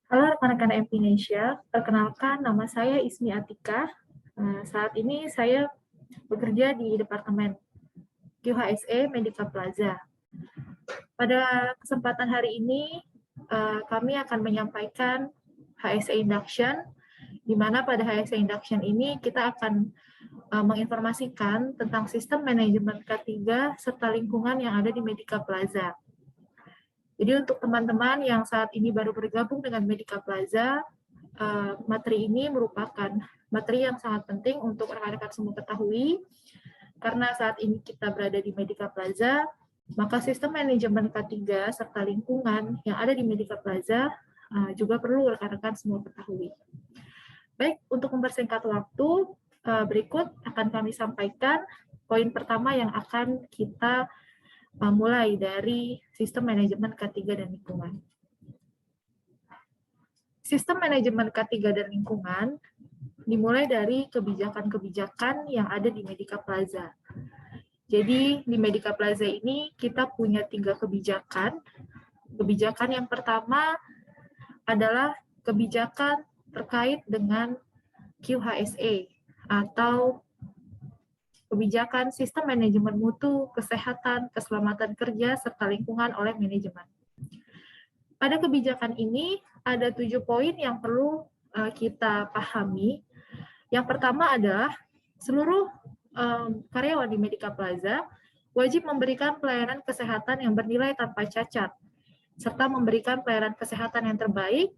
Halo rekan-rekan Indonesia, perkenalkan nama saya Ismi Atika. Saat ini saya bekerja di Departemen QHSE Medica Plaza. Pada kesempatan hari ini, kami akan menyampaikan HSE Induction, di mana pada HSE Induction ini kita akan menginformasikan tentang sistem manajemen K3 serta lingkungan yang ada di Medica Plaza. Jadi untuk teman-teman yang saat ini baru bergabung dengan Medica Plaza, materi ini merupakan materi yang sangat penting untuk rekan-rekan semua ketahui, karena saat ini kita berada di Medica Plaza, maka sistem manajemen K3 serta lingkungan yang ada di Medica Plaza juga perlu rekan-rekan semua ketahui. Baik, untuk mempersingkat waktu, berikut akan kami sampaikan poin pertama yang akan kita mulai dari sistem manajemen K3 dan lingkungan. Sistem manajemen K3 dan lingkungan dimulai dari kebijakan-kebijakan yang ada di Medica Plaza. Jadi di Medica Plaza ini kita punya 3 kebijakan. Kebijakan yang pertama adalah kebijakan terkait dengan QHSE atau kebijakan sistem manajemen mutu, kesehatan, keselamatan kerja, serta lingkungan oleh manajemen. Pada kebijakan ini ada 7 poin yang perlu kita pahami. Yang pertama adalah seluruh karyawan di Medica Plaza wajib memberikan pelayanan kesehatan yang bernilai tanpa cacat, serta memberikan pelayanan kesehatan yang terbaik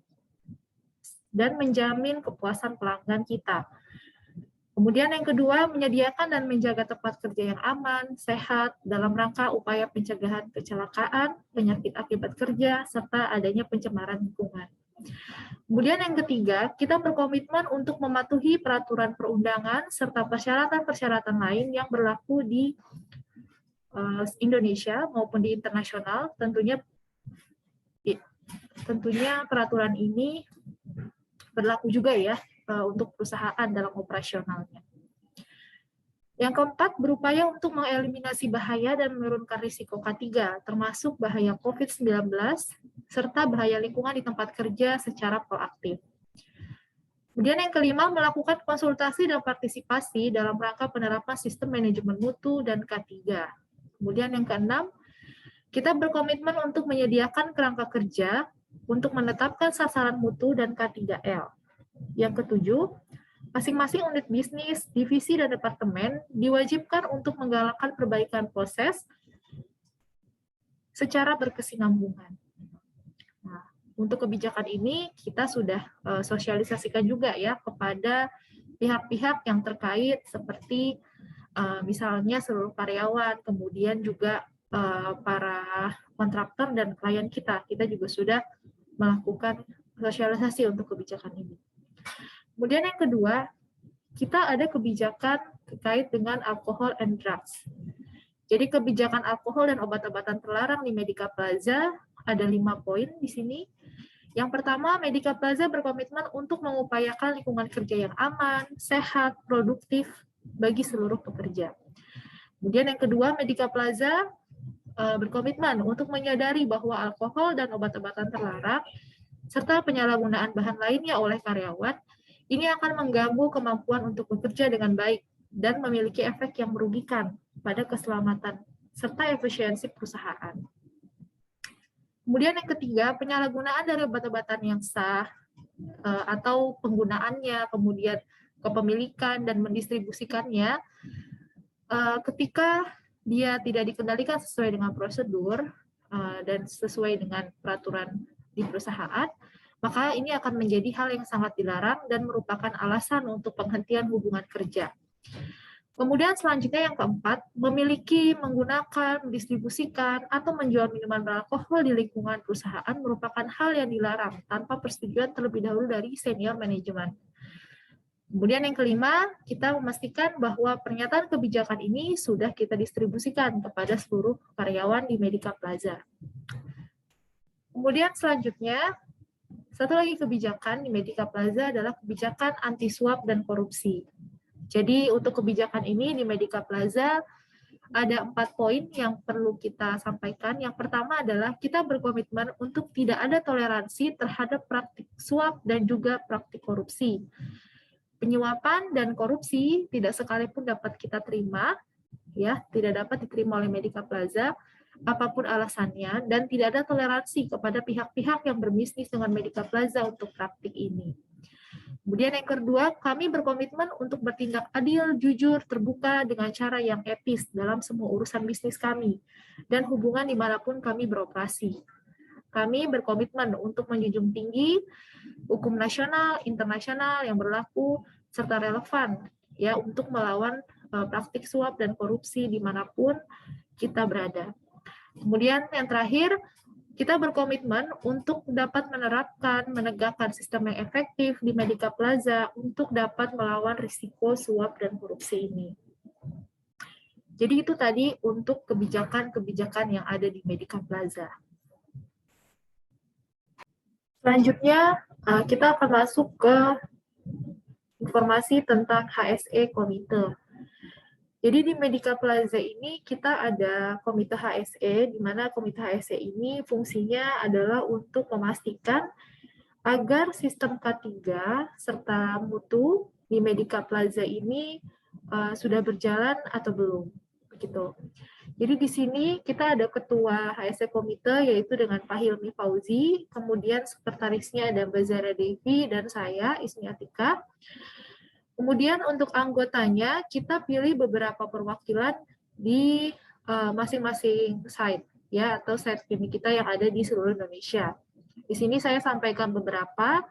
dan menjamin kepuasan pelanggan kita. Kemudian yang kedua, menyediakan dan menjaga tempat kerja yang aman, sehat, dalam rangka upaya pencegahan kecelakaan, penyakit akibat kerja, serta adanya pencemaran lingkungan. Kemudian yang ketiga, kita berkomitmen untuk mematuhi peraturan perundangan serta persyaratan-persyaratan lain yang berlaku di Indonesia maupun di internasional. Tentunya peraturan ini berlaku juga ya untuk perusahaan dalam operasionalnya. Yang keempat, berupaya untuk mengeliminasi bahaya dan menurunkan risiko K3, termasuk bahaya COVID-19, serta bahaya lingkungan di tempat kerja secara proaktif. Kemudian yang kelima, melakukan konsultasi dan partisipasi dalam rangka penerapan sistem manajemen mutu dan K3. Kemudian yang keenam, kita berkomitmen untuk menyediakan kerangka kerja untuk menetapkan sasaran mutu dan K3L. Yang ketujuh, masing-masing unit bisnis, divisi, dan departemen diwajibkan untuk menggalakkan perbaikan proses secara berkesinambungan. Nah, untuk kebijakan ini kita sudah sosialisasikan juga ya kepada pihak-pihak yang terkait seperti misalnya seluruh karyawan, kemudian juga para kontraktor dan klien kita. Kita juga sudah melakukan sosialisasi untuk kebijakan ini. Kemudian yang kedua, kita ada kebijakan terkait dengan alkohol and drugs. Jadi kebijakan alkohol dan obat-obatan terlarang di Medica Plaza ada 5 poin di sini. Yang pertama, Medica Plaza berkomitmen untuk mengupayakan lingkungan kerja yang aman, sehat, produktif bagi seluruh pekerja. Kemudian yang kedua, Medica Plaza berkomitmen untuk menyadari bahwa alkohol dan obat-obatan terlarang serta penyalahgunaan bahan lainnya oleh karyawan ini akan mengganggu kemampuan untuk bekerja dengan baik dan memiliki efek yang merugikan pada keselamatan serta efisiensi perusahaan. Kemudian yang ketiga, penyalahgunaan dari obat-obatan yang sah atau penggunaannya, kemudian kepemilikan dan mendistribusikannya ketika dia tidak dikendalikan sesuai dengan prosedur dan sesuai dengan peraturan di perusahaan, maka ini akan menjadi hal yang sangat dilarang dan merupakan alasan untuk penghentian hubungan kerja. Kemudian selanjutnya yang keempat, memiliki, menggunakan, mendistribusikan, atau menjual minuman beralkohol di lingkungan perusahaan merupakan hal yang dilarang tanpa persetujuan terlebih dahulu dari senior manajemen. Kemudian yang kelima, kita memastikan bahwa pernyataan kebijakan ini sudah kita distribusikan kepada seluruh karyawan di Medica Plaza. Kemudian selanjutnya, satu lagi kebijakan di Medica Plaza adalah kebijakan anti suap dan korupsi. Jadi untuk kebijakan ini di Medica Plaza ada 4 poin yang perlu kita sampaikan. Yang pertama adalah kita berkomitmen untuk tidak ada toleransi terhadap praktik suap dan juga praktik korupsi. Penyuapan dan korupsi tidak sekalipun dapat kita terima, ya, tidak dapat diterima oleh Medica Plaza, apapun alasannya, dan tidak ada toleransi kepada pihak-pihak yang berbisnis dengan Medica Plaza untuk praktik ini. Kemudian yang kedua, kami berkomitmen untuk bertindak adil, jujur, terbuka dengan cara yang etis dalam semua urusan bisnis kami dan hubungan dimanapun kami beroperasi. Kami berkomitmen untuk menjunjung tinggi hukum nasional, internasional yang berlaku serta relevan ya untuk melawan praktik suap dan korupsi dimanapun kita berada. Kemudian yang terakhir, kita berkomitmen untuk dapat menerapkan, menegakkan sistem yang efektif di Medica Plaza untuk dapat melawan risiko suap dan korupsi ini. Jadi itu tadi untuk kebijakan-kebijakan yang ada di Medica Plaza. Selanjutnya, kita akan masuk ke informasi tentang HSE Komite. Jadi di Medica Plaza ini kita ada Komite HSE, di mana Komite HSE ini fungsinya adalah untuk memastikan agar sistem K3 serta mutu di Medica Plaza ini sudah berjalan atau belum. Begitu. Jadi di sini kita ada Ketua HSE Komite yaitu dengan Pak Hilmi Fauzi, kemudian sekretarisnya ada Mbak Zara Devi dan saya Ismi Atika. Kemudian untuk anggotanya, kita pilih beberapa perwakilan di masing-masing site, ya, atau site klinik kita yang ada di seluruh Indonesia. Di sini saya sampaikan beberapa,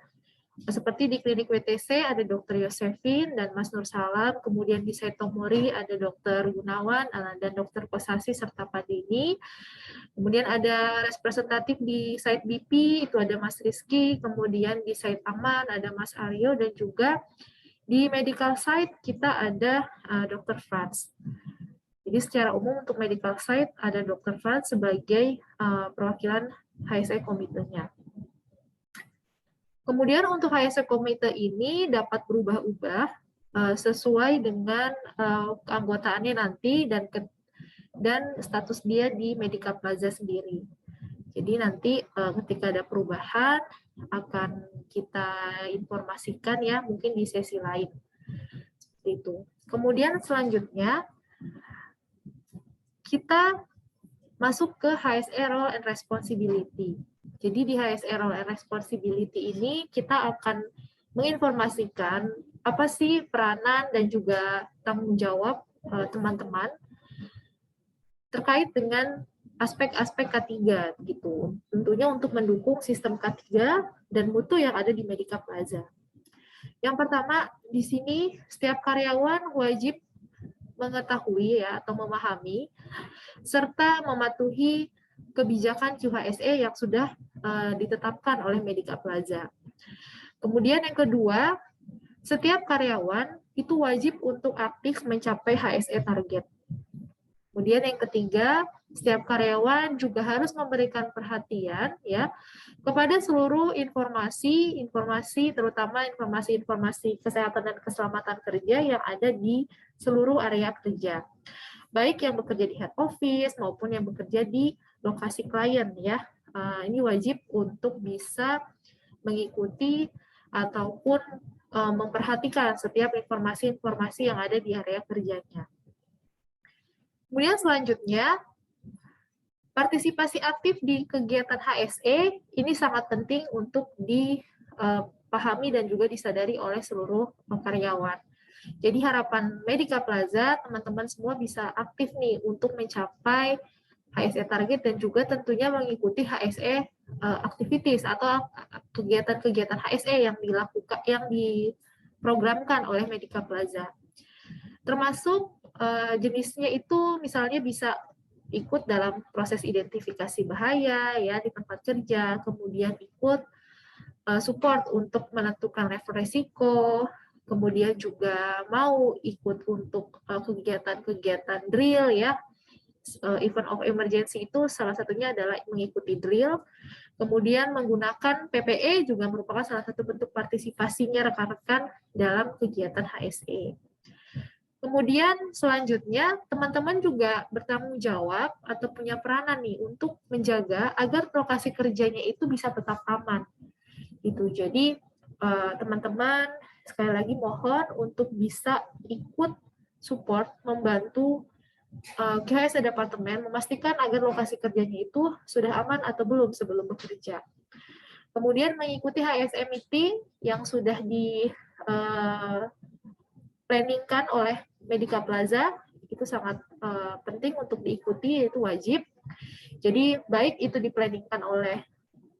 seperti di klinik WTC ada Dr. Yosefin dan Mas Nur Salam, kemudian di site Tomori ada Dr. Gunawan dan Dr. Kosasi serta Pak Deni. Kemudian ada representatif di site BP, itu ada Mas Rizky, kemudian di site Aman ada Mas Aryo, dan juga di medical site kita ada Dr. Franz. Jadi secara umum untuk medical site ada Dr. Franz sebagai perwakilan HSE komitenya. Kemudian untuk HSE komite ini dapat berubah-ubah sesuai dengan keanggotaannya nanti dan status dia di Medica Plaza sendiri. Jadi nanti ketika ada perubahan akan kita informasikan ya, mungkin di sesi lain. Seperti itu. Kemudian selanjutnya kita masuk ke HSE Role and Responsibility. Jadi di HSE Role and Responsibility ini kita akan menginformasikan apa sih peranan dan juga tanggung jawab teman-teman terkait dengan aspek-aspek K3 gitu. Tentunya untuk mendukung sistem K3 dan mutu yang ada di Medica Plaza. Yang pertama, di sini setiap karyawan wajib mengetahui ya atau memahami serta mematuhi kebijakan QHSE yang sudah ditetapkan oleh Medica Plaza. Kemudian yang kedua, setiap karyawan itu wajib untuk aktif mencapai HSE target. Kemudian yang ketiga, setiap karyawan juga harus memberikan perhatian ya kepada seluruh informasi terutama informasi kesehatan dan keselamatan kerja yang ada di seluruh area kerja. Baik yang bekerja di head office maupun yang bekerja di lokasi klien ya. Ini wajib untuk bisa mengikuti ataupun memperhatikan setiap informasi-informasi yang ada di area kerjanya. Kemudian selanjutnya, partisipasi aktif di kegiatan HSE ini sangat penting untuk dipahami dan juga disadari oleh seluruh karyawan. Jadi harapan Medica Plaza, teman-teman semua bisa aktif nih untuk mencapai HSE target dan juga tentunya mengikuti HSE activities atau kegiatan-kegiatan HSE yang dilakukan, yang diprogramkan oleh Medica Plaza. Termasuk jenisnya itu misalnya bisa ikut dalam proses identifikasi bahaya ya di tempat kerja, kemudian ikut support untuk menentukan level resiko, kemudian juga mau ikut untuk kegiatan-kegiatan drill ya. Event of emergency itu salah satunya adalah mengikuti drill, kemudian menggunakan PPE juga merupakan salah satu bentuk partisipasinya rekan-rekan dalam kegiatan HSE. Kemudian selanjutnya teman-teman juga bertanggung jawab atau punya peranan nih untuk menjaga agar lokasi kerjanya itu bisa tetap aman. Gitu. Jadi teman-teman sekali lagi mohon untuk bisa ikut support, membantu QHS departemen memastikan agar lokasi kerjanya itu sudah aman atau belum sebelum bekerja. Kemudian mengikuti HSE meeting yang sudah di planningkan oleh Medica Plaza, itu sangat penting untuk diikuti, itu wajib. Jadi baik itu diplanningkan oleh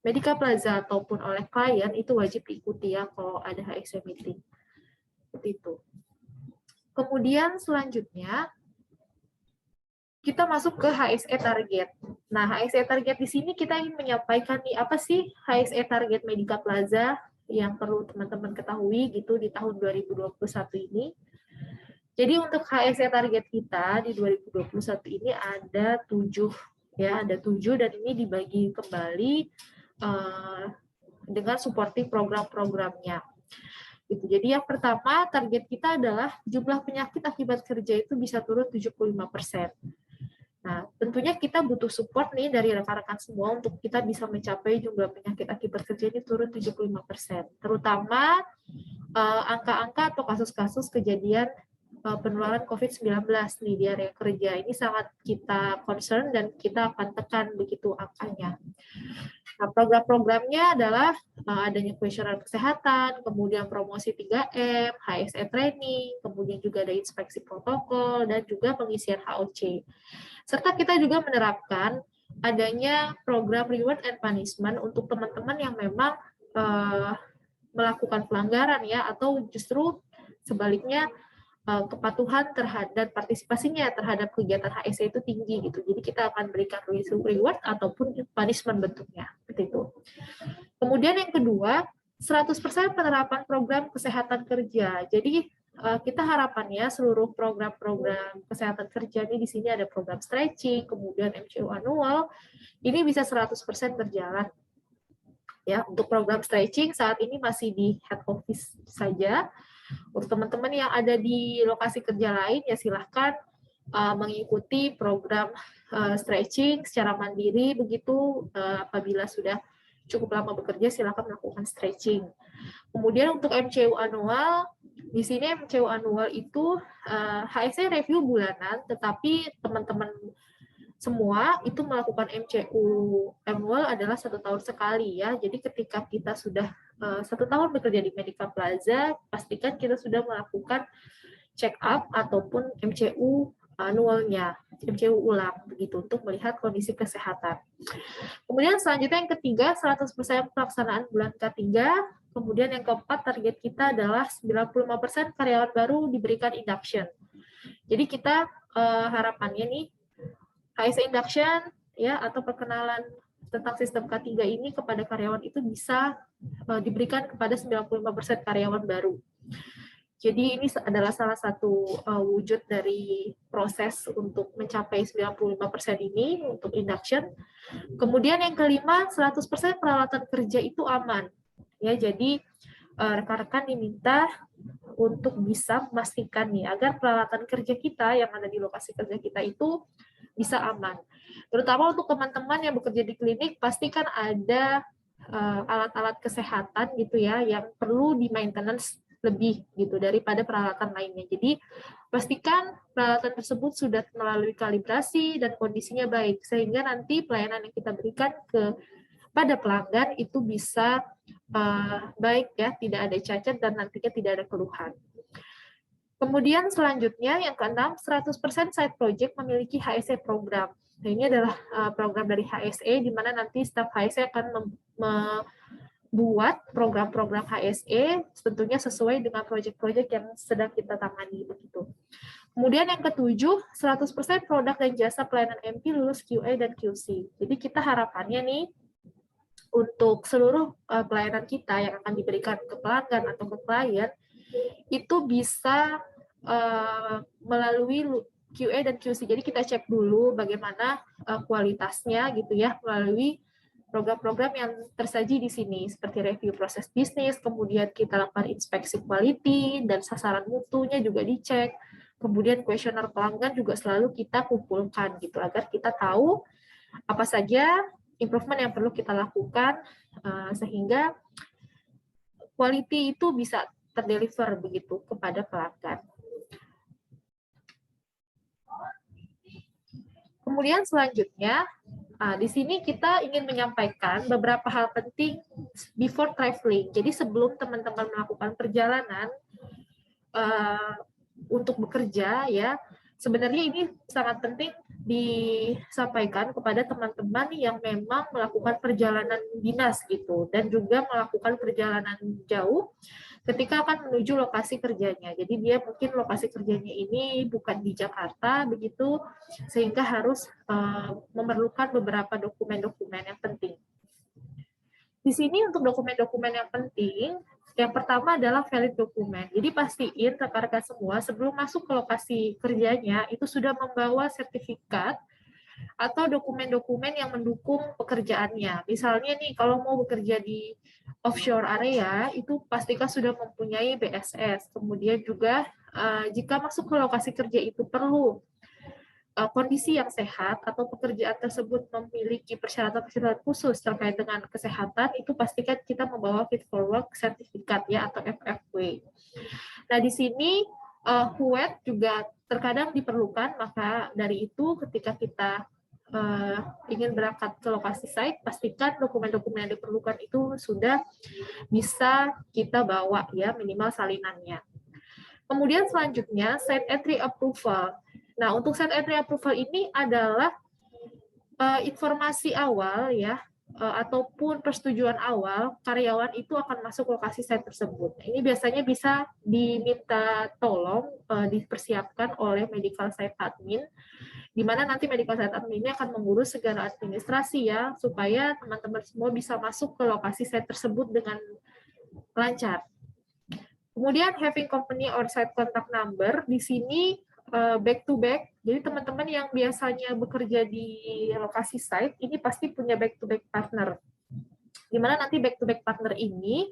Medica Plaza ataupun oleh klien, itu wajib diikuti ya kalau ada HSE meeting. Seperti itu. Kemudian selanjutnya kita masuk ke HSE target. Nah, HSE target di sini kita ingin menyampaikan nih apa sih HSE target Medica Plaza yang perlu teman-teman ketahui gitu di tahun 2021 ini. Jadi untuk HSE target kita di 2021 ini ada 7 ya, ada 7 dan ini dibagi kembali dengan supporting program-programnya. Gitu. Jadi yang pertama target kita adalah jumlah penyakit akibat kerja itu bisa turun 75%. Nah, tentunya kita butuh support nih dari rekan-rekan semua untuk kita bisa mencapai jumlah penyakit akibat kerja ini turun 75%. Terutama angka-angka atau kasus-kasus kejadian penularan COVID-19 nih di area kerja. Ini sangat kita concern dan kita akan tekan begitu angkanya. Nah, program-programnya adalah adanya kuesioner kesehatan, kemudian promosi 3M, HSE training, kemudian juga ada inspeksi protokol, dan juga pengisian HOC. Serta kita juga menerapkan adanya program reward and punishment untuk teman-teman yang memang melakukan pelanggaran ya, atau justru sebaliknya kepatuhan terhadap partisipasinya terhadap kegiatan HSE itu tinggi gitu. Jadi kita akan berikan reward ataupun punishment bentuknya. Seperti itu. Kemudian yang kedua, 100% penerapan program kesehatan kerja. Jadi kita harapannya seluruh program-program kesehatan kerja ini di sini ada program stretching, kemudian MCU annual, ini bisa 100% berjalan. Ya, untuk program stretching saat ini masih di head office saja. Untuk teman-teman yang ada di lokasi kerja lain, ya silahkan mengikuti program stretching secara mandiri, begitu apabila sudah cukup lama bekerja, silahkan melakukan stretching. Kemudian untuk MCU annual, di sini MCU annual itu HSE review bulanan, tetapi teman-teman semua itu melakukan MCU annual adalah 1 tahun sekali ya. Jadi ketika kita sudah 1 tahun bekerja di Medica Plaza, pastikan kita sudah melakukan check up ataupun MCU annualnya, MCU ulang begitu untuk melihat kondisi kesehatan. Kemudian selanjutnya yang ketiga, 100% pelaksanaan bulan K3. Kemudian yang keempat, target kita adalah 95% karyawan baru diberikan induction. Jadi kita harapannya nih HSE induction ya atau perkenalan tentang sistem K3 ini kepada karyawan itu bisa diberikan kepada 95% karyawan baru. Jadi ini adalah salah satu wujud dari proses untuk mencapai 95% ini untuk induction. Kemudian yang kelima, 100% peralatan kerja itu aman. Ya, jadi rekan-rekan diminta untuk bisa memastikan nih agar peralatan kerja kita yang ada di lokasi kerja kita itu bisa aman. Terutama untuk teman-teman yang bekerja di klinik, pastikan ada alat-alat kesehatan gitu ya yang perlu di maintenance lebih gitu daripada peralatan lainnya. Jadi pastikan peralatan tersebut sudah melalui kalibrasi dan kondisinya baik sehingga nanti pelayanan yang kita berikan pada pelanggan itu bisa baik ya, tidak ada cacat dan nantinya tidak ada keluhan. Kemudian selanjutnya yang keenam, 100% side project memiliki HSE program. Nah, ini adalah program dari HSE di mana nanti staf HSE akan membuat program-program HSE tentunya sesuai dengan proyek-proyek yang sedang kita tangani begitu. Kemudian yang ketujuh, 100% produk dan jasa pelayanan MP lulus QA dan QC. Jadi kita harapannya nih untuk seluruh pelayanan kita yang akan diberikan ke pelanggan atau ke klien itu bisa melalui QA dan QC. Jadi kita cek dulu bagaimana kualitasnya gitu ya melalui program-program yang tersaji di sini seperti review proses bisnis, kemudian kita lakukan inspeksi quality dan sasaran mutunya juga dicek. kemudian kuesioner pelanggan juga selalu kita kumpulkan gitu agar kita tahu apa saja improvement yang perlu kita lakukan sehingga quality itu bisa terdeliver begitu kepada pelanggan. Kemudian selanjutnya, di sini kita ingin menyampaikan beberapa hal penting before traveling. Jadi sebelum teman-teman melakukan perjalanan untuk bekerja, ya sebenarnya ini sangat penting disampaikan kepada teman-teman yang memang melakukan perjalanan dinas gitu dan juga melakukan perjalanan jauh ketika akan menuju lokasi kerjanya. Jadi dia mungkin lokasi kerjanya ini bukan di Jakarta begitu, sehingga harus memerlukan beberapa dokumen-dokumen yang penting. Di sini untuk dokumen-dokumen yang penting, yang pertama adalah valid dokumen. Jadi pastiin rekan-rekan semua sebelum masuk ke lokasi kerjanya itu sudah membawa sertifikat atau dokumen-dokumen yang mendukung pekerjaannya. Misalnya nih, kalau mau bekerja di offshore area, itu pastikan sudah mempunyai BSS. Kemudian juga jika masuk ke lokasi kerja itu perlu kondisi yang sehat atau pekerjaan tersebut memiliki persyaratan-persyaratan khusus terkait dengan kesehatan, itu pastikan kita membawa Fit for Work sertifikat ya atau FFW. Nah, di sini HUET juga terkadang diperlukan, maka dari itu ketika kita ingin berangkat ke lokasi site, pastikan dokumen-dokumen yang diperlukan itu sudah bisa kita bawa ya, minimal salinannya. Kemudian selanjutnya site entry approval. Nah, untuk site entry approval ini adalah informasi awal ya, ataupun persetujuan awal karyawan itu akan masuk lokasi site tersebut. Ini biasanya bisa diminta tolong dipersiapkan oleh medical site admin, di mana nanti medical site admin ini akan mengurus segala administrasi ya, supaya teman-teman semua bisa masuk ke lokasi site tersebut dengan lancar. Kemudian having company or site contact number, di sini back to back. Jadi teman-teman yang biasanya bekerja di lokasi site ini pasti punya back to back partner. Di mana nanti back to back partner ini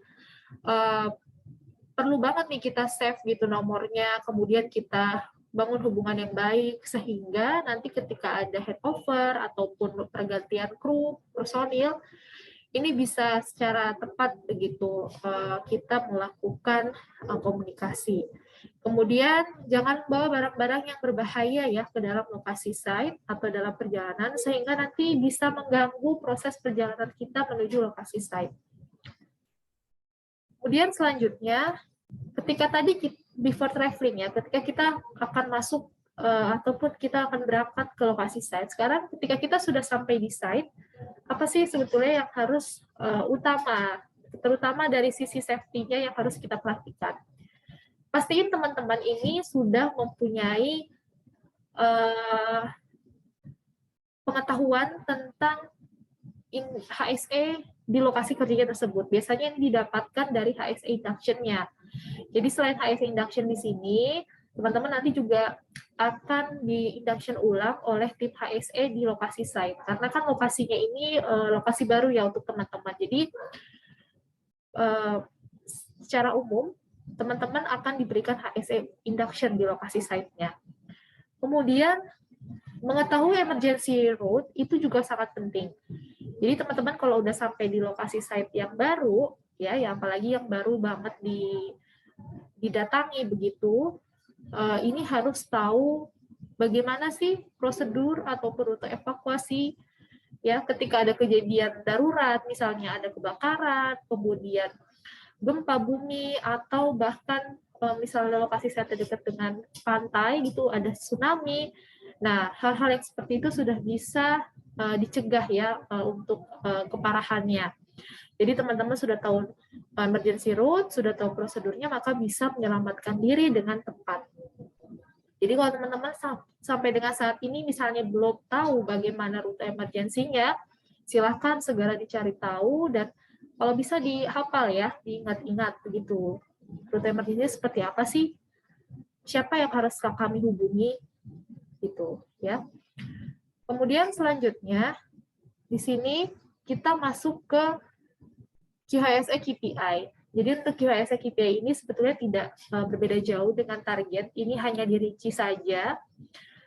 perlu banget nih kita save gitu nomornya, kemudian kita bangun hubungan yang baik sehingga nanti ketika ada handover ataupun pergantian kru, personil, ini bisa secara tepat begitu kita melakukan komunikasi. Kemudian jangan bawa barang-barang yang berbahaya ya ke dalam lokasi site atau dalam perjalanan sehingga nanti bisa mengganggu proses perjalanan kita menuju lokasi site. Kemudian selanjutnya, ketika tadi before traveling ya, ketika kita akan masuk ataupun kita akan berangkat ke lokasi site, sekarang ketika kita sudah sampai di site, apa sih sebetulnya yang harus utama, terutama dari sisi safety-nya yang harus kita perhatikan. Pastiin teman-teman ini sudah mempunyai pengetahuan tentang HSE di lokasi kerjanya tersebut. Biasanya ini didapatkan dari HSE induction-nya. Jadi selain HSE induction di sini, teman-teman nanti juga akan di-induction ulang oleh tim HSE di lokasi site. Karena kan lokasinya ini lokasi baru ya untuk teman-teman. Jadi secara umum, teman-teman akan diberikan HSE induction di lokasi site-nya. Kemudian, mengetahui emergency route itu juga sangat penting. Jadi teman-teman kalau udah sampai di lokasi site yang baru, ya apalagi yang baru banget didatangi begitu, ini harus tahu bagaimana sih prosedur ataupun rute evakuasi ya ketika ada kejadian darurat, misalnya ada kebakaran, kemudian gempa bumi atau bahkan misalnya lokasi site dekat dengan pantai gitu ada tsunami. Nah, hal-hal yang seperti itu sudah bisa dicegah ya untuk keparahannya. Jadi teman-teman sudah tahu emergency route, sudah tahu prosedurnya, maka bisa menyelamatkan diri dengan tepat. Jadi kalau teman-teman sampai dengan saat ini misalnya belum tahu bagaimana rute emergensinya, silahkan segera dicari tahu dan kalau bisa dihafal ya, diingat-ingat begitu. Rute emergensinya seperti apa sih? Siapa yang harus kami hubungi? Gitu ya. Kemudian selanjutnya di sini kita masuk ke QHSE KPI. Jadi untuk QHSE KPI ini sebetulnya tidak berbeda jauh dengan target, ini hanya dirinci saja.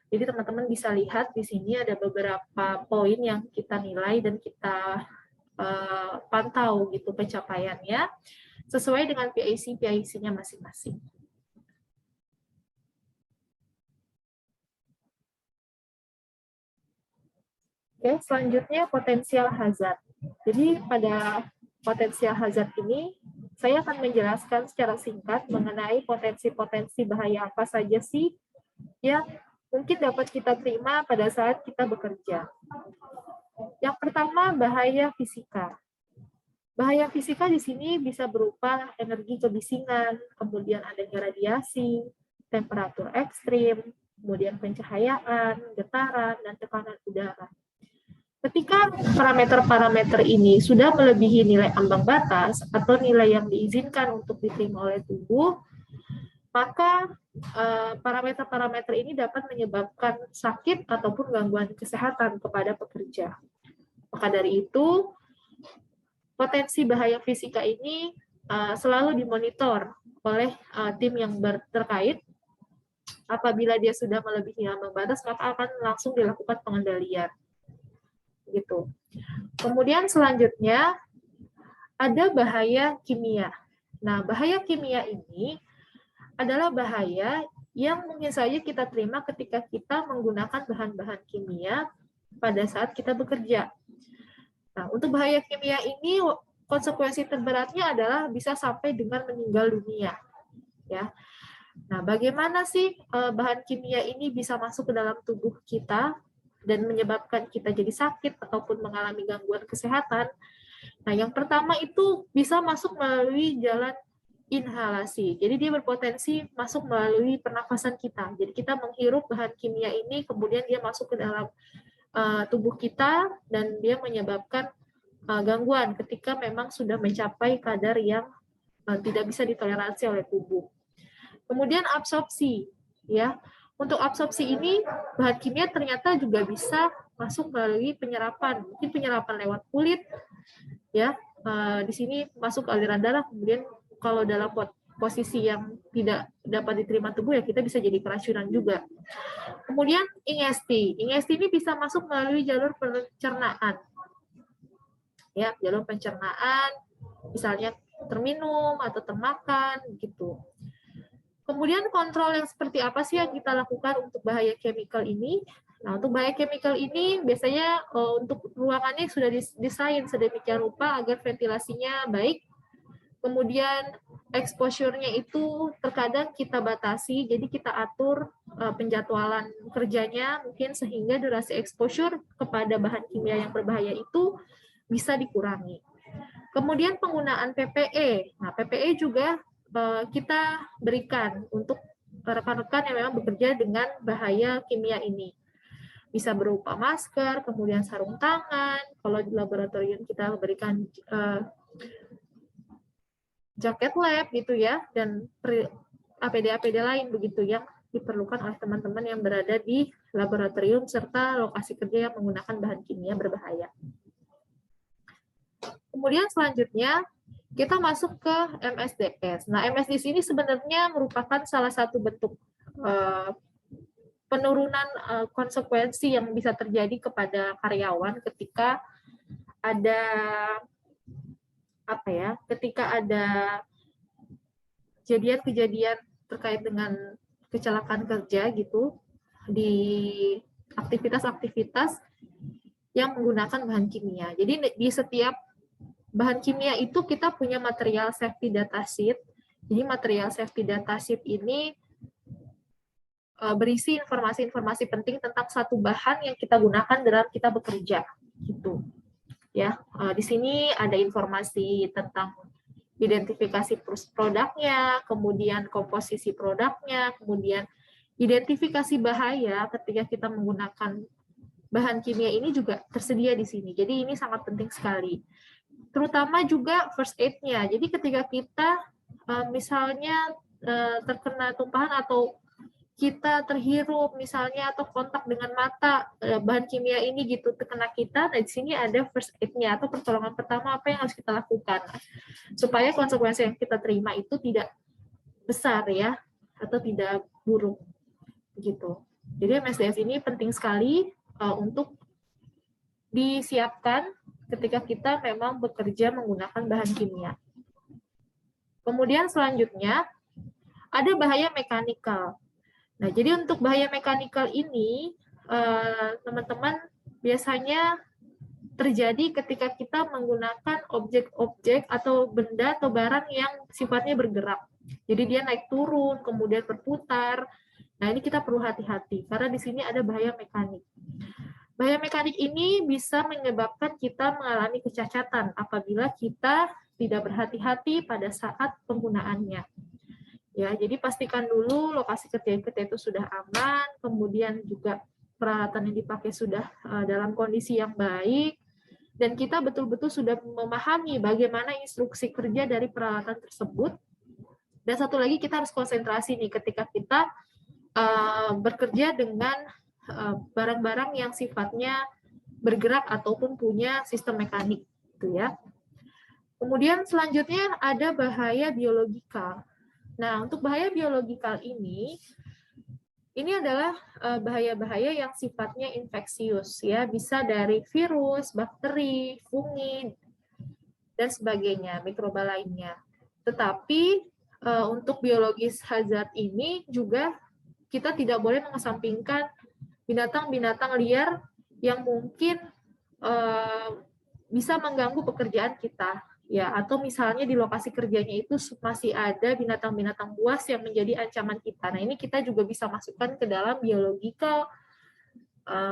Jadi teman-teman bisa lihat di sini ada beberapa poin yang kita nilai dan kita pantau gitu pencapaiannya sesuai dengan PIC-nya masing-masing. Oke, selanjutnya potensial hazard. Jadi pada potensial hazard ini saya akan menjelaskan secara singkat mengenai potensi-potensi bahaya apa saja sih yang mungkin dapat kita terima pada saat kita bekerja. Yang pertama, bahaya fisika. Bahaya fisika di sini bisa berupa energi kebisingan, kemudian adanya radiasi, temperatur ekstrim, kemudian pencahayaan, getaran, dan tekanan udara. Ketika parameter-parameter ini sudah melebihi nilai ambang batas atau nilai yang diizinkan untuk diterima oleh tubuh, maka parameter-parameter ini dapat menyebabkan sakit ataupun gangguan kesehatan kepada pekerja. Maka dari itu, potensi bahaya fisika ini selalu dimonitor oleh tim yang terkait. Apabila dia sudah melebihi ambang batas, maka akan langsung dilakukan pengendalian. Gitu. Kemudian selanjutnya ada bahaya kimia. Nah, bahaya kimia ini adalah bahaya yang mungkin saja kita terima ketika kita menggunakan bahan-bahan kimia pada saat kita bekerja. Nah, untuk bahaya kimia ini konsekuensi terberatnya adalah bisa sampai dengan meninggal dunia. Ya. Nah, bagaimana sih bahan kimia ini bisa masuk ke dalam tubuh kita dan menyebabkan kita jadi sakit ataupun mengalami gangguan kesehatan? Nah, yang pertama itu bisa masuk melalui jalan inhalasi. Jadi dia berpotensi masuk melalui pernafasan kita. Jadi kita menghirup bahan kimia ini, kemudian dia masuk ke dalam tubuh kita dan dia menyebabkan gangguan ketika memang sudah mencapai kadar yang tidak bisa ditoleransi oleh tubuh. Kemudian absorpsi, ya. Untuk absorpsi ini bahan kimia ternyata juga bisa masuk melalui penyerapan, mungkin penyerapan lewat kulit, ya. Di sini masuk aliran darah, kemudian kalau dalam posisi yang tidak dapat diterima tubuh ya kita bisa jadi keracunan juga. Kemudian ingesti ini bisa masuk melalui jalur pencernaan, ya, jalur pencernaan, misalnya terminum atau termakan, gitu. Kemudian kontrol yang seperti apa sih yang kita lakukan untuk bahaya chemical ini? Nah, untuk bahaya chemical ini biasanya untuk ruangannya sudah didesain sedemikian rupa agar ventilasinya baik. Kemudian exposure-nya itu terkadang kita batasi, jadi kita atur penjadwalan kerjanya mungkin sehingga durasi exposure kepada bahan kimia yang berbahaya itu bisa dikurangi. Kemudian penggunaan PPE. Nah, PPE juga kita berikan untuk rekan-rekan yang memang bekerja dengan bahaya kimia ini. Bisa berupa masker, kemudian sarung tangan, kalau di laboratorium kita berikan jaket lab gitu ya, dan APD-APD lain begitu yang diperlukan oleh teman-teman yang berada di laboratorium serta lokasi kerja yang menggunakan bahan kimia berbahaya. Kemudian selanjutnya kita masuk ke MSDS. Nah, MSDS ini sebenarnya merupakan salah satu bentuk penurunan konsekuensi yang bisa terjadi kepada karyawan ketika ada ketika ada kejadian-kejadian terkait dengan kecelakaan kerja gitu di aktivitas-aktivitas yang menggunakan bahan kimia. Jadi di setiap bahan kimia itu kita punya material safety data sheet. Jadi material safety data sheet ini berisi informasi-informasi penting tentang satu bahan yang kita gunakan dalam kita bekerja, gitu. Ya, di sini ada informasi tentang identifikasi produknya, kemudian komposisi produknya, kemudian identifikasi bahaya ketika kita menggunakan bahan kimia ini juga tersedia di sini. Jadi ini sangat penting sekali. Terutama juga first aid-nya. Jadi ketika kita misalnya terkena tumpahan atau kita terhirup misalnya atau kontak dengan mata bahan kimia ini gitu terkena kita, nah di sini ada first aid-nya atau pertolongan pertama apa yang harus kita lakukan supaya konsekuensi yang kita terima itu tidak besar ya atau tidak buruk gitu. Jadi MSDF ini penting sekali untuk disiapkan ketika kita memang bekerja menggunakan bahan kimia. Kemudian selanjutnya ada bahaya mekanikal. Nah, jadi untuk bahaya mekanikal ini teman-teman biasanya terjadi ketika kita menggunakan objek-objek atau benda atau barang yang sifatnya bergerak. Jadi dia naik turun, kemudian berputar. Nah, ini kita perlu hati-hati karena di sini ada bahaya mekanik. Bahaya mekanik ini bisa menyebabkan kita mengalami kecacatan apabila kita tidak berhati-hati pada saat penggunaannya. Ya, jadi pastikan dulu lokasi kerja kita itu sudah aman, kemudian juga peralatan yang dipakai sudah dalam kondisi yang baik, dan kita betul-betul sudah memahami bagaimana instruksi kerja dari peralatan tersebut. Dan satu lagi kita harus konsentrasi nih ketika kita bekerja dengan barang-barang yang sifatnya bergerak ataupun punya sistem mekanik, gitu ya. Kemudian selanjutnya ada bahaya biologikal. Nah, untuk bahaya biologikal ini adalah bahaya-bahaya yang sifatnya infeksius, ya, bisa dari virus, bakteri, fungi, dan sebagainya, mikroba lainnya. Tetapi untuk biologis hazard ini juga kita tidak boleh mengesampingkan binatang-binatang liar yang mungkin bisa mengganggu pekerjaan kita, ya, atau misalnya di lokasi kerjanya itu masih ada binatang-binatang buas yang menjadi ancaman kita. Nah, ini kita juga bisa masukkan ke dalam biological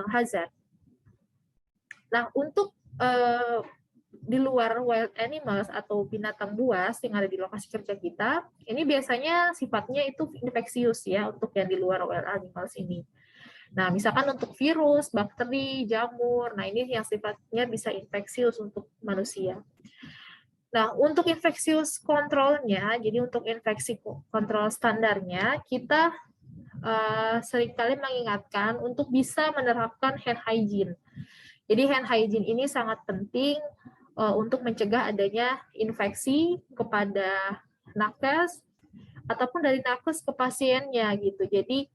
hazard. Nah, untuk di luar wild animals atau binatang buas yang ada di lokasi kerja kita, ini biasanya sifatnya itu infeksius ya untuk yang di luar wild animals ini. Nah, misalkan untuk virus, bakteri, jamur, nah ini yang sifatnya bisa infeksius untuk manusia. Nah, untuk infeksius kontrolnya, jadi untuk infeksi kontrol standarnya, kita seringkali mengingatkan untuk bisa menerapkan hand hygiene. Jadi hand hygiene ini sangat penting untuk mencegah adanya infeksi kepada nakes ataupun dari nakes ke pasiennya gitu. Jadi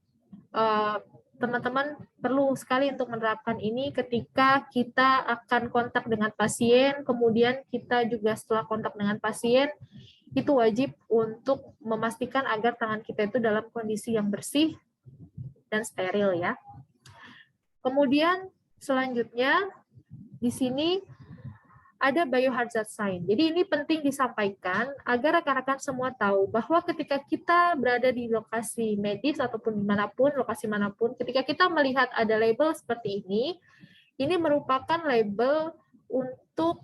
teman-teman perlu sekali untuk menerapkan ini ketika kita akan kontak dengan pasien, kemudian kita juga setelah kontak dengan pasien, itu wajib untuk memastikan agar tangan kita itu dalam kondisi yang bersih dan steril ya. Kemudian selanjutnya di sini ada biohazard sign. Jadi ini penting disampaikan agar rekan-rekan semua tahu bahwa ketika kita berada di lokasi medis ataupun dimanapun, lokasi manapun, ketika kita melihat ada label seperti ini merupakan label untuk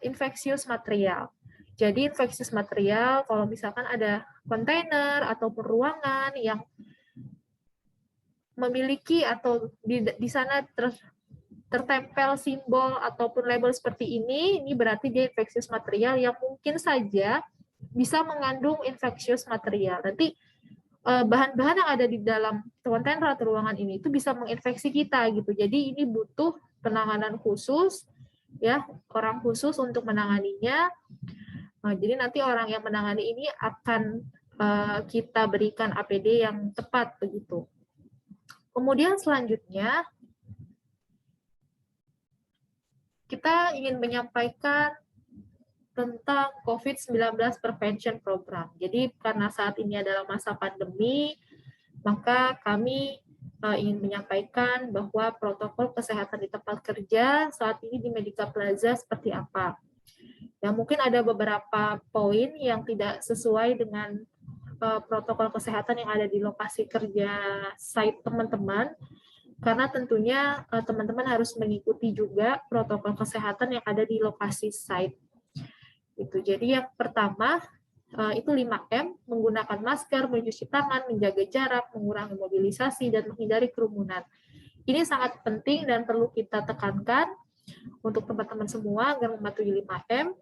infectious material. Jadi infectious material kalau misalkan ada kontainer ataupun ruangan yang memiliki atau di sana tertempel simbol ataupun label seperti ini berarti dia infectious material yang mungkin saja bisa mengandung infectious material. Nanti bahan-bahan yang ada di dalam kontainer atau ruangan ini itu bisa menginfeksi kita gitu. Jadi ini butuh penanganan khusus ya, orang khusus untuk menanganinya. Jadi nanti orang yang menangani ini akan kita berikan APD yang tepat begitu. Kemudian selanjutnya kita ingin menyampaikan tentang COVID-19 Prevention Program. Jadi karena saat ini adalah masa pandemi, maka kami ingin menyampaikan bahwa protokol kesehatan di tempat kerja saat ini di Medica Plaza seperti apa. Ya, mungkin ada beberapa poin yang tidak sesuai dengan protokol kesehatan yang ada di lokasi kerja site teman-teman, karena tentunya teman-teman harus mengikuti juga protokol kesehatan yang ada di lokasi site. Itu. Jadi yang pertama itu 5M, menggunakan masker, mencuci tangan, menjaga jarak, mengurangi mobilisasi, dan menghindari kerumunan. Ini sangat penting dan perlu kita tekankan untuk teman-teman semua agar mematuhi 5M.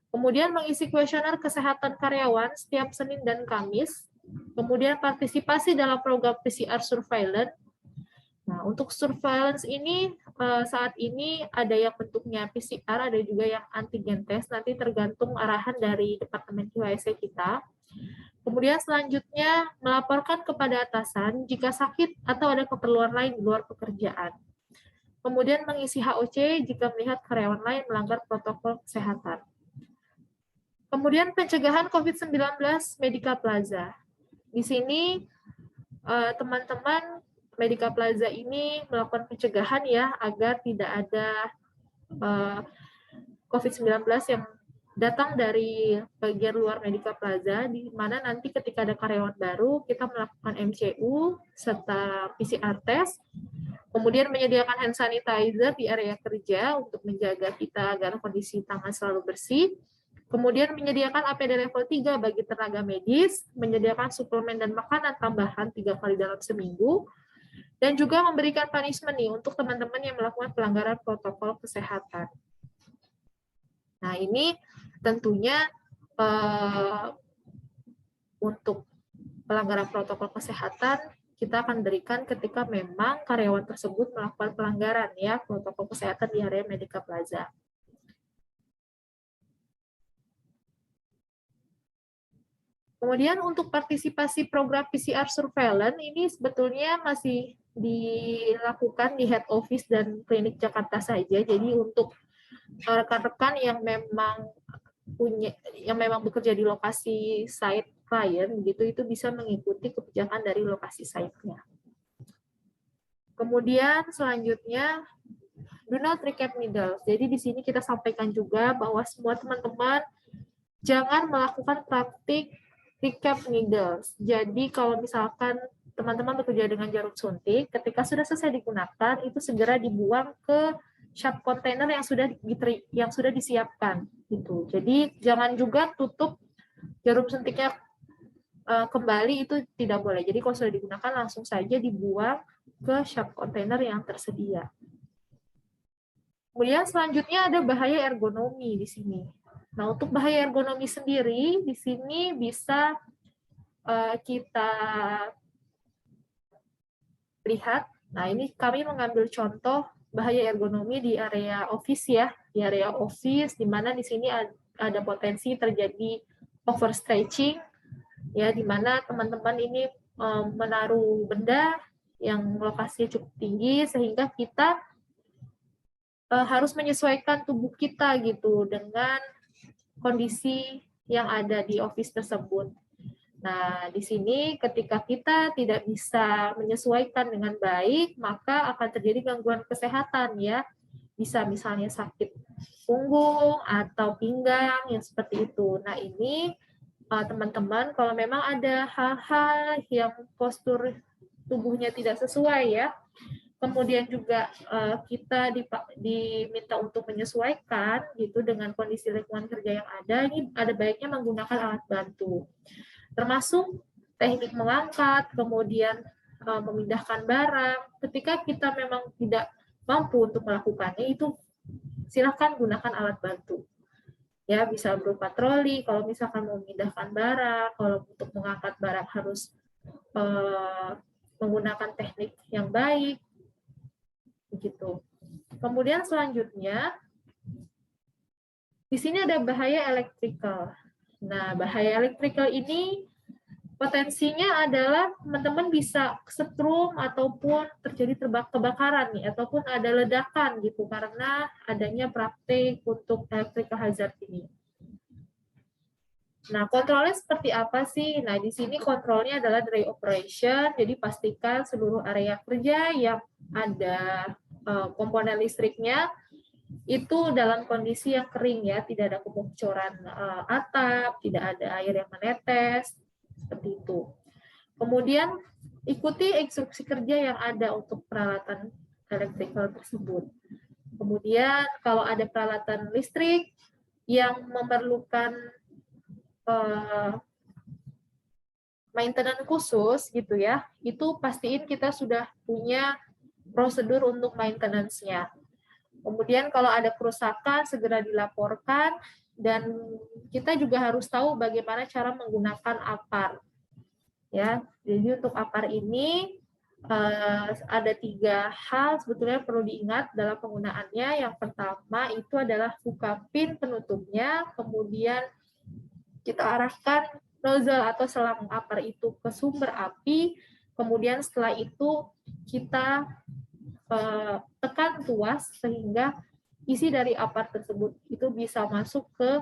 Kemudian mengisi kuesioner kesehatan karyawan setiap Senin dan Kamis. Kemudian partisipasi dalam program PCR surveillance. Nah, untuk surveillance ini saat ini ada yang bentuknya PCR, ada juga yang antigen test, nanti tergantung arahan dari Departemen QHSE kita. Kemudian selanjutnya melaporkan kepada atasan jika sakit atau ada keperluan lain di luar pekerjaan. Kemudian mengisi HOC jika melihat karyawan lain melanggar protokol kesehatan. Kemudian pencegahan COVID-19 Medica Plaza. Di sini teman-teman Medica Plaza ini melakukan pencegahan ya agar tidak ada COVID-19 yang datang dari bagian luar Medica Plaza, di mana nanti ketika ada karyawan baru, kita melakukan MCU serta PCR test, kemudian menyediakan hand sanitizer di area kerja untuk menjaga kita agar kondisi tangan selalu bersih, kemudian menyediakan APD level 3 bagi tenaga medis, menyediakan suplemen dan makanan tambahan 3 kali dalam seminggu, dan juga memberikan punishment nih untuk teman-teman yang melakukan pelanggaran protokol kesehatan. Nah, ini tentunya untuk pelanggaran protokol kesehatan kita akan berikan ketika memang karyawan tersebut melakukan pelanggaran ya protokol kesehatan di area Medica Plaza. Kemudian untuk partisipasi program PCR surveillance ini sebetulnya masih dilakukan di head office dan klinik Jakarta saja. Jadi untuk rekan-rekan yang memang bekerja di lokasi site klien begitu itu bisa mengikuti kebijakan dari lokasi site-nya. Kemudian selanjutnya do not recap needles. Jadi di sini kita sampaikan juga bahwa semua teman-teman jangan melakukan praktik recap needles. Jadi kalau misalkan teman-teman bekerja dengan jarum suntik, ketika sudah selesai digunakan itu segera dibuang ke sharp container yang sudah disiapkan gitu. Jadi jangan juga tutup jarum suntiknya kembali, itu tidak boleh. Jadi kalau sudah digunakan langsung saja dibuang ke sharp container yang tersedia. Kemudian selanjutnya ada bahaya ergonomi di sini. Nah, untuk bahaya ergonomi sendiri di sini bisa kita lihat. Nah, ini kami mengambil contoh bahaya ergonomi di area office ya, di area office di mana di sini ada potensi terjadi overstretching ya, di mana teman-teman ini menaruh benda yang lokasinya cukup tinggi sehingga kita harus menyesuaikan tubuh kita gitu dengan kondisi yang ada di office tersebut. Nah, di sini ketika kita tidak bisa menyesuaikan dengan baik, maka akan terjadi gangguan kesehatan ya. Bisa misalnya sakit punggung atau pinggang yang seperti itu. Nah, ini teman-teman kalau memang ada hal-hal yang postur tubuhnya tidak sesuai ya, kemudian juga kita diminta untuk menyesuaikan gitu dengan kondisi lingkungan kerja yang ada, ini ada baiknya menggunakan alat bantu. Termasuk teknik mengangkat, kemudian memindahkan barang. Ketika kita memang tidak mampu untuk melakukannya, itu silakan gunakan alat bantu. Ya, bisa berupa troli, kalau misalkan mau memindahkan barang, kalau untuk mengangkat barang harus menggunakan teknik yang baik, begitu. Kemudian selanjutnya, di sini ada bahaya elektrikal. Nah, bahaya elektrikal ini potensinya adalah teman-teman bisa setrum ataupun terjadi kebakaran nih, ataupun ada ledakan gitu karena adanya praktik untuk electrical hazard ini. Nah, kontrolnya seperti apa sih? Nah, di sini kontrolnya adalah dry operation, jadi pastikan seluruh area kerja yang ada komponen listriknya itu dalam kondisi yang kering ya, tidak ada kebocoran atap, tidak ada air yang menetes, seperti itu. Kemudian ikuti instruksi kerja yang ada untuk peralatan elektrikal tersebut. Kemudian kalau ada peralatan listrik yang memerlukan maintenance khusus gitu ya, itu pastiin kita sudah punya prosedur untuk maintenance-nya. Kemudian kalau ada kerusakan segera dilaporkan dan kita juga harus tahu bagaimana cara menggunakan APAR. ya. Jadi untuk APAR ini ada 3 hal sebetulnya perlu diingat dalam penggunaannya. Yang pertama itu adalah buka pin penutupnya, kemudian kita arahkan nozzle atau selang APAR itu ke sumber api, kemudian setelah itu kita tekan tuas sehingga isi dari APAR tersebut itu bisa masuk ke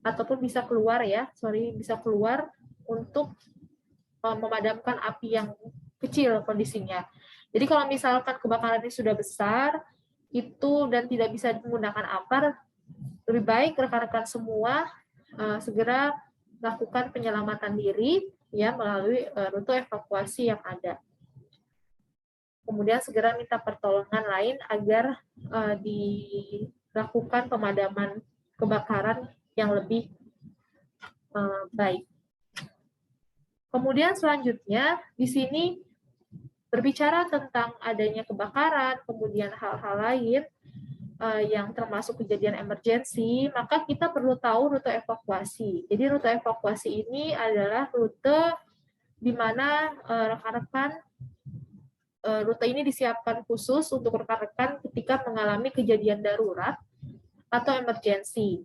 ataupun bisa keluar bisa keluar untuk memadamkan api yang kecil kondisinya. Jadi kalau misalkan kebakaran ini sudah besar itu dan tidak bisa menggunakan APAR, lebih baik rekan-rekan semua segera lakukan penyelamatan diri ya melalui rute evakuasi yang ada. Kemudian segera minta pertolongan lain agar dilakukan pemadaman kebakaran yang lebih baik. Kemudian selanjutnya di sini berbicara tentang adanya kebakaran, kemudian hal-hal lain yang termasuk kejadian emergensi, maka kita perlu tahu rute evakuasi. Jadi rute evakuasi ini adalah rute di mana rekan-rekan rute ini disiapkan khusus untuk rekan-rekan ketika mengalami kejadian darurat atau emergensi.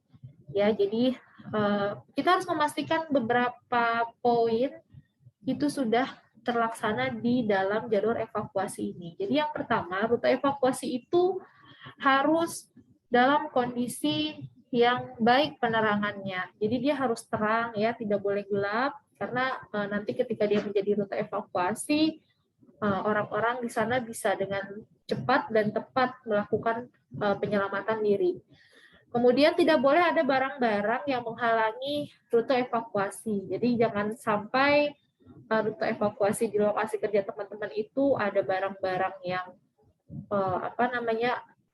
Ya, jadi kita harus memastikan beberapa poin itu sudah terlaksana di dalam jalur evakuasi ini. Jadi yang pertama, rute evakuasi itu harus dalam kondisi yang baik penerangannya. Jadi dia harus terang ya, tidak boleh gelap karena nanti ketika dia menjadi rute evakuasi, orang-orang di sana bisa dengan cepat dan tepat melakukan penyelamatan diri. Kemudian tidak boleh ada barang-barang yang menghalangi rute evakuasi. Jadi jangan sampai rute evakuasi di lokasi kerja teman-teman itu ada barang-barang yang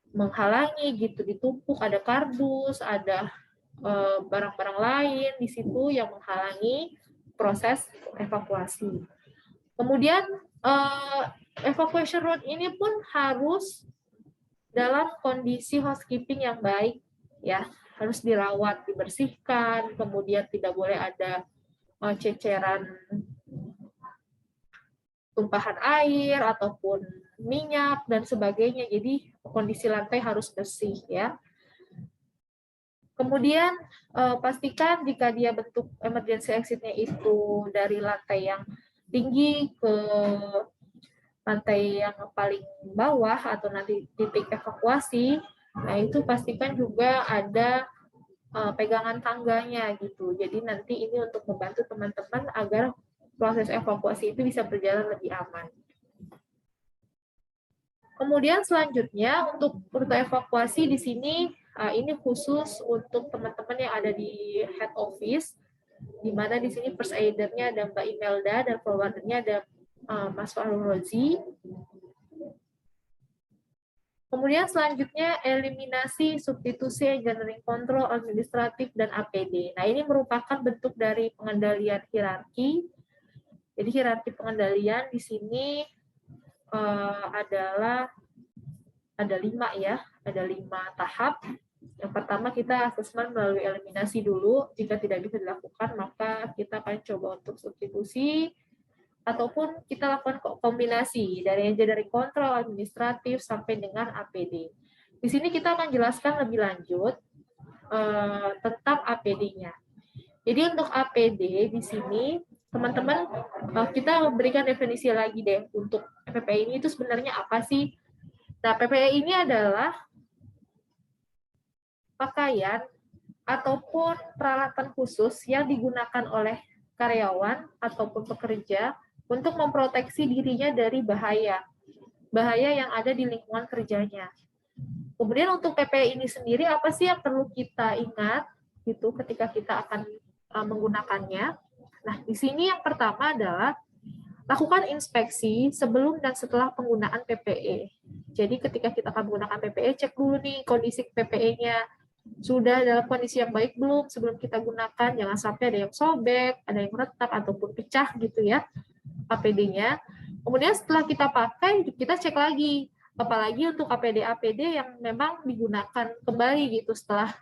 menghalangi gitu, ditumpuk, ada kardus, ada barang-barang lain di situ yang menghalangi proses evakuasi. Kemudian evacuation route ini pun harus dalam kondisi housekeeping yang baik ya, harus dirawat, dibersihkan, kemudian tidak boleh ada ceceran tumpahan air ataupun minyak dan sebagainya. Jadi kondisi lantai harus bersih ya. Kemudian pastikan jika dia bentuk emergency exit-nya itu dari lantai yang tinggi ke lantai yang paling bawah atau nanti titik evakuasi, nah itu pastikan juga ada pegangan tangganya gitu. Jadi nanti ini untuk membantu teman-teman agar proses evakuasi itu bisa berjalan lebih aman. Kemudian selanjutnya untuk rute evakuasi di sini ini khusus untuk teman-teman yang ada di head office, di mana di sini first aider-nya ada Mbak Imelda dan forwarder-nya ada Mas Fahrul Rozi. Kemudian selanjutnya eliminasi, substitusi, engineering control, administratif, dan APD. Nah ini merupakan bentuk dari pengendalian hierarki. Jadi hierarki pengendalian di sini adalah ada 5 ya, ada 5 tahap. Yang pertama kita asesmen melalui eliminasi dulu. Jika tidak bisa dilakukan, maka kita akan coba untuk substitusi ataupun kita lakukan kombinasi dari engineering control, administratif sampai dengan APD. Di sini kita akan jelaskan lebih lanjut tentang APD-nya. Jadi untuk APD di sini teman-teman kita berikan definisi lagi deh untuk PPE ini itu sebenarnya apa sih? Nah, PPE ini adalah pakaian ataupun peralatan khusus yang digunakan oleh karyawan ataupun pekerja untuk memproteksi dirinya dari bahaya yang ada di lingkungan kerjanya. Kemudian untuk PPE ini sendiri apa sih yang perlu kita ingat gitu ketika kita akan menggunakannya? Nah, di sini yang pertama adalah lakukan inspeksi sebelum dan setelah penggunaan PPE. Jadi ketika kita akan menggunakan PPE, cek dulu nih kondisi PPE-nya sudah dalam kondisi yang baik belum sebelum kita gunakan. Jangan sampai ada yang sobek, ada yang retak ataupun pecah gitu ya APD-nya. Kemudian setelah kita pakai, kita cek lagi. Apalagi untuk APD-APD yang memang digunakan kembali gitu setelah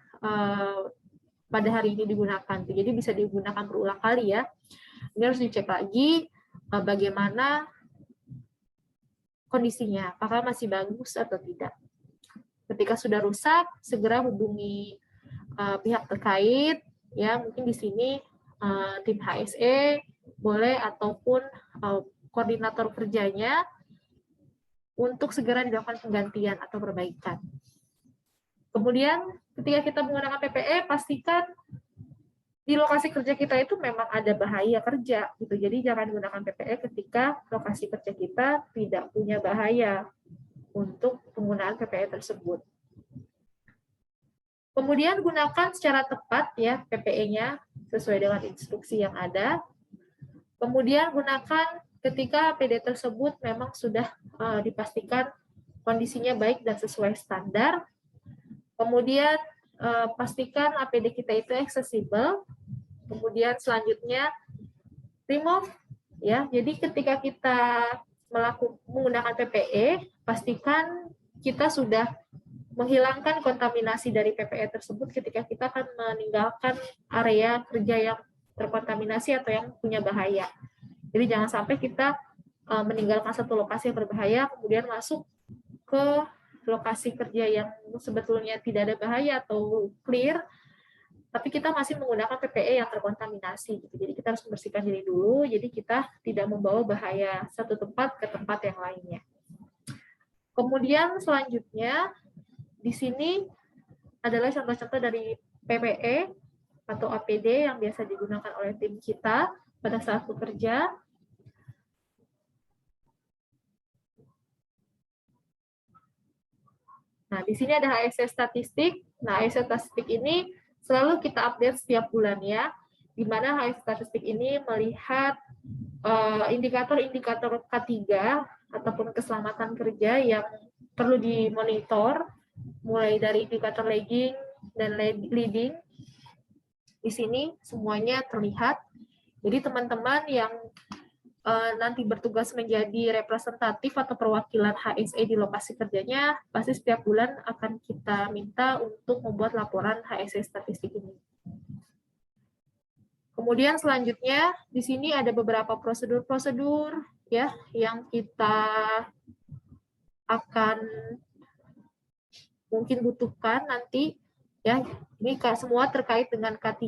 pada hari ini digunakan. Jadi bisa digunakan berulang kali ya. Ini harus dicek lagi. bagaimana kondisinya, apakah masih bagus atau tidak. Ketika sudah rusak, segera hubungi pihak terkait, ya mungkin di sini tim HSE boleh ataupun koordinator kerjanya untuk segera dilakukan penggantian atau perbaikan. Kemudian ketika kita menggunakan PPE, pastikan di lokasi kerja kita itu memang ada bahaya kerja, gitu. Jadi jangan gunakan PPE ketika lokasi kerja kita tidak punya bahaya untuk penggunaan PPE tersebut. Kemudian gunakan secara tepat ya PPE-nya sesuai dengan instruksi yang ada. Kemudian gunakan ketika APD tersebut memang sudah dipastikan kondisinya baik dan sesuai standar. Kemudian pastikan APD kita itu accessible. Kemudian selanjutnya remove ya. Jadi ketika kita menggunakan PPE, pastikan kita sudah menghilangkan kontaminasi dari PPE tersebut ketika kita akan meninggalkan area kerja yang terkontaminasi atau yang punya bahaya. Jadi jangan sampai kita meninggalkan satu lokasi yang berbahaya, kemudian masuk ke lokasi kerja yang sebetulnya tidak ada bahaya atau clear, tapi kita masih menggunakan PPE yang terkontaminasi. Jadi kita harus membersihkan diri dulu, jadi kita tidak membawa bahaya satu tempat ke tempat yang lainnya. Kemudian selanjutnya, di sini adalah contoh-contoh dari PPE atau APD yang biasa digunakan oleh tim kita pada saat bekerja. Nah, di sini ada HSE statistik. Nah, HSE statistik ini selalu kita update setiap bulannya, di mana HSE statistik ini melihat indikator-indikator K3 ataupun keselamatan kerja yang perlu dimonitor, mulai dari indikator lagging dan leading. Di sini semuanya terlihat. Jadi teman-teman yang nanti bertugas menjadi representatif atau perwakilan HSE di lokasi kerjanya, pasti setiap bulan akan kita minta untuk membuat laporan HSE statistik ini. Kemudian selanjutnya di sini ada beberapa prosedur-prosedur ya yang kita akan mungkin butuhkan nanti ya. Ini semua terkait dengan K3,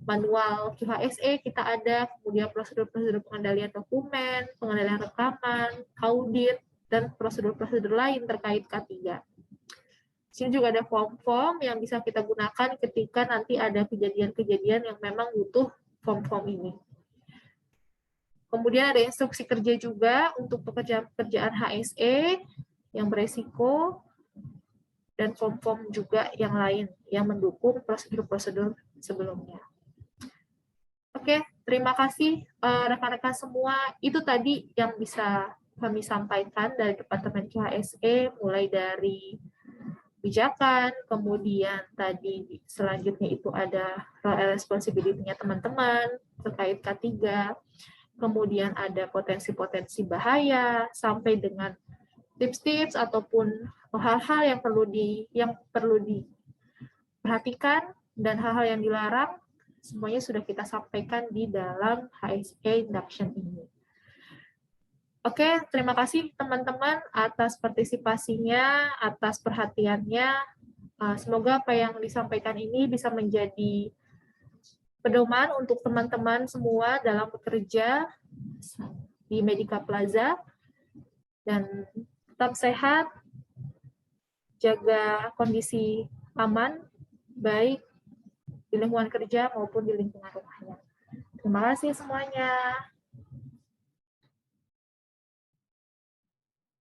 manual QHSE kita ada, kemudian prosedur-prosedur pengendalian dokumen, pengendalian rekaman, audit, dan prosedur-prosedur lain terkait K3. Di sini juga ada form-form yang bisa kita gunakan ketika nanti ada kejadian-kejadian yang memang butuh form-form ini. Kemudian ada instruksi kerja juga untuk pekerjaan HSE yang beresiko, dan form-form juga yang lain yang mendukung prosedur-prosedur sebelumnya. Oke, terima kasih rekan-rekan semua. Itu tadi yang bisa kami sampaikan dari Departemen QHSE, mulai dari kebijakan, kemudian tadi selanjutnya itu ada role and responsibility-nya teman-teman terkait K3, kemudian ada potensi-potensi bahaya, sampai dengan tips-tips ataupun hal-hal yang perlu diperhatikan dan hal-hal yang dilarang, semuanya sudah kita sampaikan di dalam HSE Induction ini. Oke, terima kasih teman-teman atas partisipasinya, atas perhatiannya. Semoga apa yang disampaikan ini bisa menjadi pedoman untuk teman-teman semua dalam bekerja di Medica Plaza. Dan tetap sehat, jaga kondisi aman, baik di lingkungan kerja maupun di lingkungan rumahnya. Terima kasih semuanya.